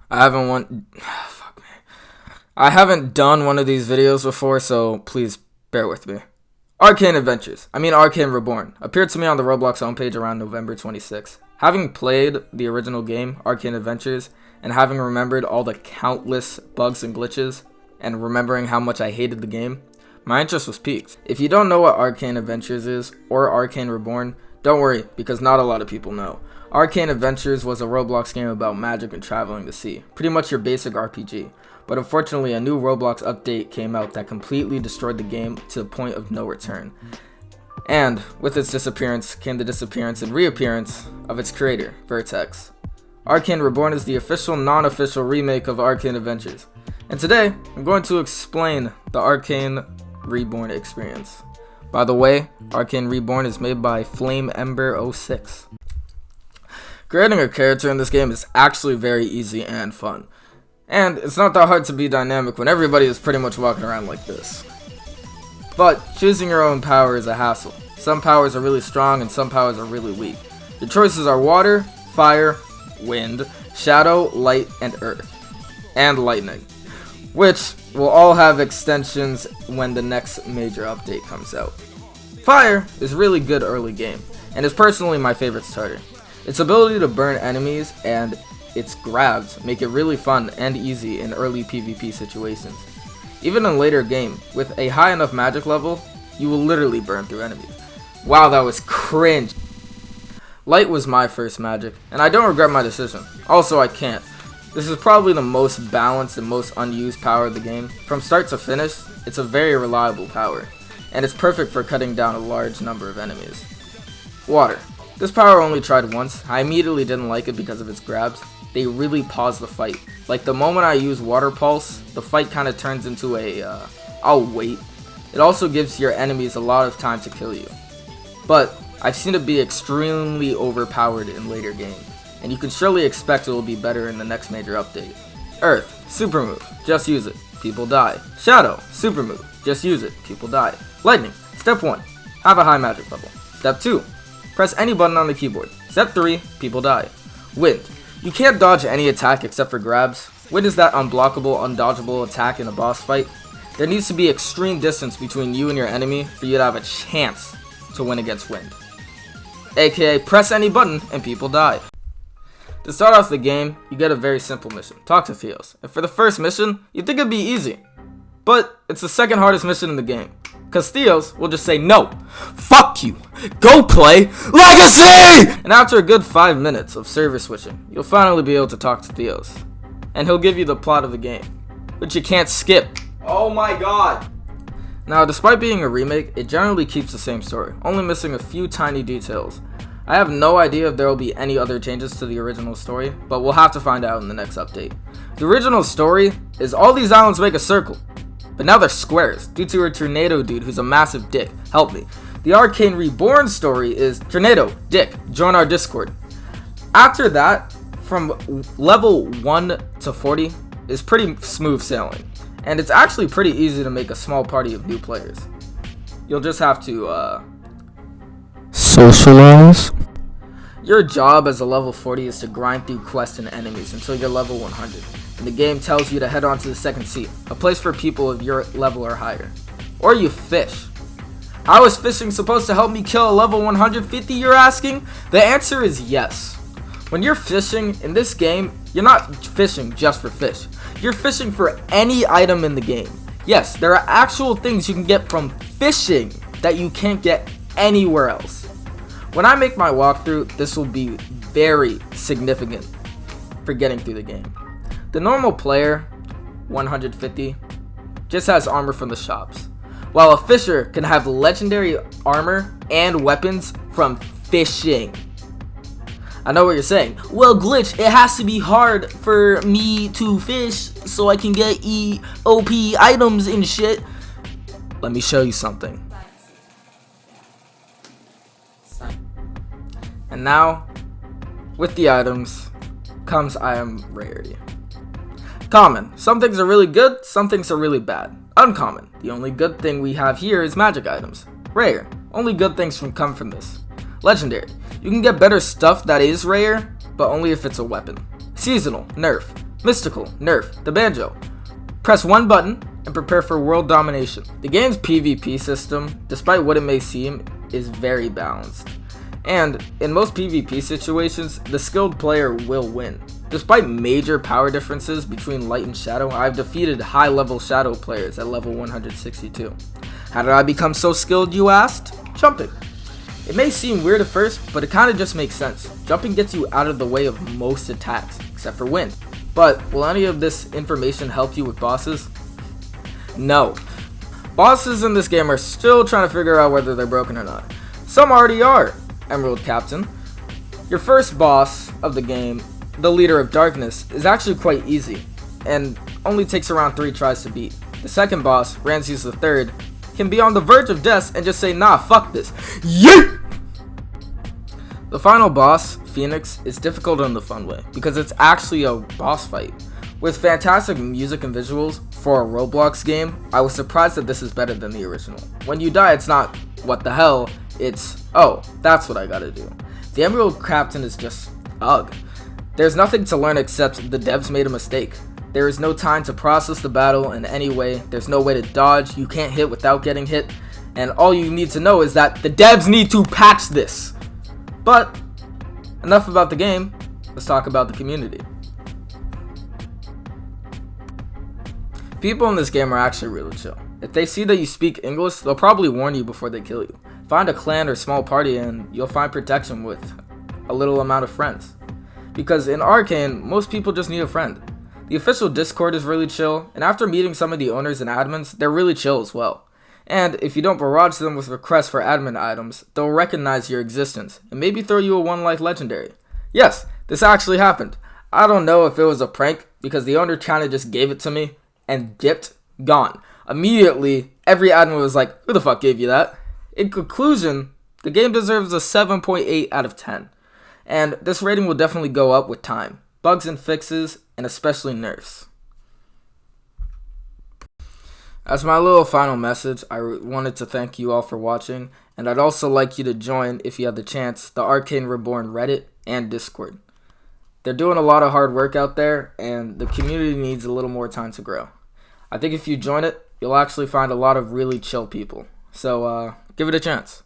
I haven't fuck me. I haven't done one of these videos before, so please bear with me. Arcane Arcane Reborn, appeared to me on the Roblox homepage around November 26th. Having played the original game, Arcane Adventures, and having remembered all the countless bugs and glitches, and remembering how much I hated the game, my interest was piqued. If you don't know what Arcane Adventures is, or Arcane Reborn, don't worry, because not a lot of people know. Arcane Adventures was a Roblox game about magic and traveling the sea. Pretty much your basic RPG. But unfortunately, a new Roblox update came out that completely destroyed the game to the point of no return. And with its disappearance came the disappearance and reappearance of its creator, Vertex. Arcane Reborn is the official, non-official remake of Arcane Adventures. And today, I'm going to explain the Arcane Reborn experience. By the way, Arcane Reborn is made by FlameEmber 06. Creating a character in this game is actually very easy and fun. And it's not that hard to be dynamic when everybody is pretty much walking around like this. But choosing your own power is a hassle. Some powers are really strong and some powers are really weak. Your choices are water, fire, wind, shadow, light, and earth. And lightning. Which will all have extensions when the next major update comes out. Fire is really good early game, and is personally my favorite starter. Its ability to burn enemies and its grabs make it really fun and easy in early PvP situations. Even in later game, with a high enough magic level, you will literally burn through enemies. Wow, that was cringe. Light was my first magic, and I don't regret my decision. Also, I can't. This is probably the most balanced and most unused power of the game. From start to finish, it's a very reliable power, and it's perfect for cutting down a large number of enemies. Water. This power only tried once. I immediately didn't like it because of its grabs. They really pause the fight. Like the moment I use Water Pulse, the fight kind of turns into I'll wait. It also gives your enemies a lot of time to kill you. But I've seen it be extremely overpowered in later game, and you can surely expect it will be better in the next major update. Earth, super move, just use it, people die. Shadow, super move, just use it, people die. Lightning, step 1, have a high magic level. Step 2, press any button on the keyboard. Step 3, people die. Wind. You can't dodge any attack except for grabs. Wind is that unblockable, undodgeable attack in a boss fight. There needs to be extreme distance between you and your enemy for you to have a chance to win against wind. AKA press any button and people die. To start off the game, you get a very simple mission. Talk to Theos. And for the first mission, you'd think it'd be easy. But it's the second hardest mission in the game. Cause Theos will just say no, fuck you, go play Legacy! And after a good 5 minutes of server switching, you'll finally be able to talk to Theos. And he'll give you the plot of the game, which you can't skip. Oh my god! Now, despite being a remake, it generally keeps the same story, only missing a few tiny details. I have no idea if there will be any other changes to the original story, but we'll have to find out in the next update. The original story is all these islands make a circle. But now they're squares, due to a tornado dude who's a massive dick. Help me. The Arcane Reborn story is tornado, dick, join our Discord. After that, from level 1 to 40 is pretty smooth sailing. And it's actually pretty easy to make a small party of new players. You'll just have to, socialize. Your job as a level 40 is to grind through quests and enemies until you're level 100. And the game tells you to head on to the second seat, a place for people of your level or higher. Or you fish. How is fishing supposed to help me kill a level 150, you're asking? The answer is yes. When you're fishing in this game, you're not fishing just for fish. You're fishing for any item in the game. Yes, there are actual things you can get from fishing that you can't get anywhere else. When I make my walkthrough, this will be very significant for getting through the game. The normal player, 150, just has armor from the shops, while a fisher can have legendary armor and weapons from fishing. I know what you're saying. Well, Glitch, it has to be hard for me to fish so I can get OP items and shit. Let me show you something. And now, with the items, comes item rarity. Common. Some things are really good, some things are really bad. Uncommon. The only good thing we have here is magic items. Rare. Only good things come from this. Legendary. You can get better stuff that is rare, but only if it's a weapon. Seasonal. Nerf. Mystical, nerf, the banjo. Press one button and prepare for world domination. The game's PvP system, despite what it may seem, is very balanced. And in most PvP situations, the skilled player will win. Despite major power differences between Light and Shadow, I've defeated high-level Shadow players at level 162. How did I become so skilled, you asked? Jumping. It may seem weird at first, but it kinda just makes sense. Jumping gets you out of the way of most attacks, except for wind. But will any of this information help you with bosses? No. Bosses in this game are still trying to figure out whether they're broken or not. Some already are, Emerald Captain. Your first boss of the game, the Leader of Darkness, is actually quite easy, and only takes around 3 tries to beat. The second boss, Ramses III, can be on the verge of death and just say, nah, fuck this. Yeet! The final boss, Phoenix, is difficult in the fun way, because it's actually a boss fight. With fantastic music and visuals for a Roblox game, I was surprised that this is better than the original. When you die, it's not, what the hell, it's, oh, that's what I gotta do. The Emerald Captain is just, ugh. There's nothing to learn except the devs made a mistake. There is no time to process the battle in any way, there's no way to dodge, you can't hit without getting hit, and all you need to know is that the devs need to patch this. But, enough about the game, let's talk about the community. People in this game are actually really chill. If they see that you speak English, they'll probably warn you before they kill you. Find a clan or small party and you'll find protection with a little amount of friends. Because in Arcane, most people just need a friend. The official Discord is really chill, and after meeting some of the owners and admins, they're really chill as well. And if you don't barrage them with requests for admin items, they'll recognize your existence and maybe throw you a 1-life legendary. Yes, this actually happened. I don't know if it was a prank because the owner kinda just gave it to me and dipped, gone. Immediately, every admin was like, who the fuck gave you that? In conclusion, the game deserves a 7.8 out of 10. And this rating will definitely go up with time. Bugs and fixes, and especially nerfs. As my little final message, I wanted to thank you all for watching, and I'd also like you to join, if you have the chance, the Arcane Reborn Reddit and Discord. They're doing a lot of hard work out there, and the community needs a little more time to grow. I think if you join it, you'll actually find a lot of really chill people. So, give it a chance.